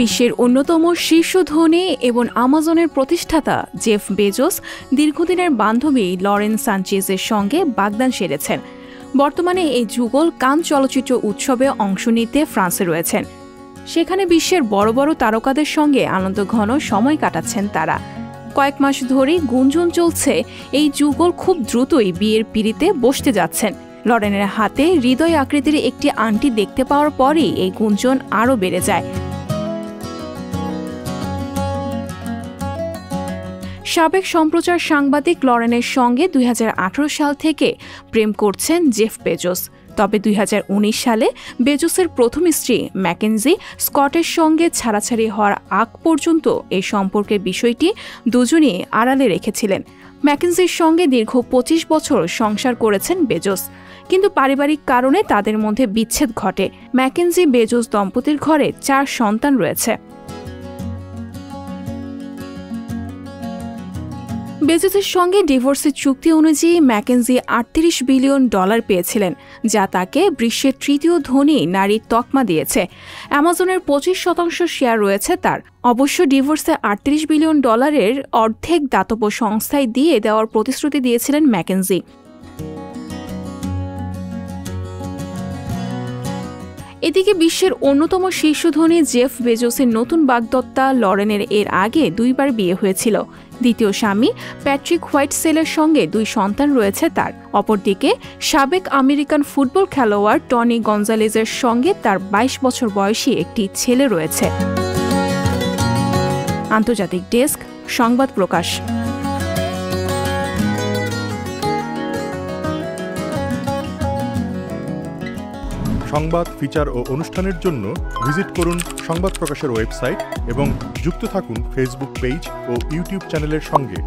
বিশ্বের অন্যতম শীর্ষ ধনী এবং আমাজনের প্রতিষ্ঠাতা জেফ বেজোস দীর্ঘদিনের বান্ধবী লরেন সানচেজের সঙ্গে বাগদান সেরেছেন। বর্তমানে এই যুগল কান চলচ্চিত্র উৎসবে অংশ নিতে ফ্রান্সে রয়েছেন। সেখানে বিশ্বের বড় বড় তারকাদের সঙ্গে আনন্দঘন সময় কাটাচ্ছেন তারা। কয়েক মাস ধরেই গুঞ্জন চলছে এই যুগল খুব দ্রুতই বিয়ের পিঁড়িতে বসতে যাচ্ছেন। লরেনের হাতে হৃদয় আকৃতির একটি আংটি দেখতে পাওয়ার পরই এই গুঞ্জন আরও বেড়ে যায়। সাবেক সম্প্রচার সাংবাদিক লরেনের সঙ্গে ২০১৮ সাল থেকে প্রেম করছেন জেফ বেজোস। তবে ২০১৯ সালে বেজোসের প্রথম স্ত্রী ম্যাকেনজি স্কটের সঙ্গে ছাড়াছাড়ি হওয়ার আগ পর্যন্ত এই সম্পর্কের বিষয়টি দুজনেই আড়ালে রেখেছিলেন। ম্যাকেনজির সঙ্গে দীর্ঘ ২৫ বছর সংসার করেছেন বেজোস, কিন্তু পারিবারিক কারণে তাদের মধ্যে বিচ্ছেদ ঘটে। ম্যাকেনজি বেজোস দম্পতির ঘরে ৪ সন্তান রয়েছে। বেজোসের সঙ্গে ডিভোর্সের চুক্তি অনুযায়ী ম্যাকেনজি $৩৮ বিলিয়ন পেয়েছিলেন, যা তাকে বিশ্বের তৃতীয় ধনী নারীর তকমা দিয়েছে। অ্যামাজনের ২৫% শেয়ার রয়েছে তার। অবশ্য ডিভোর্সে $৩৮ বিলিয়ন অর্ধেক দাতব্য সংস্থায় দিয়ে দেওয়ার প্রতিশ্রুতি দিয়েছিলেন ম্যাকেনজি। এদিকে বিশ্বের অন্যতম শীর্ষ ধনী জেফ বেজোসের নতুন বাগদত্তা লরেনের এর আগে ২ বার বিয়ে হয়েছিল। দ্বিতীয় স্বামী প্যাট্রিক হোয়াইটসেলের সঙ্গে 2 সন্তান রয়েছে তার। অপরদিকে সাবেক আমেরিকান ফুটবল খেলোয়াড় টনি গঞ্জালেজের সঙ্গে তার ২২ বছর বয়সী একটি ছেলে রয়েছে। আন্তর্জাতিক ডেস্ক, সংবাদ প্রকাশ। সংবাদ, ফিচার ও অনুষ্ঠানের জন্য ভিজিট করুন সংবাদ প্রকাশের ওয়েবসাইট এবং যুক্ত থাকুন ফেসবুক পেজ ও ইউটিউব চ্যানেলের সঙ্গে।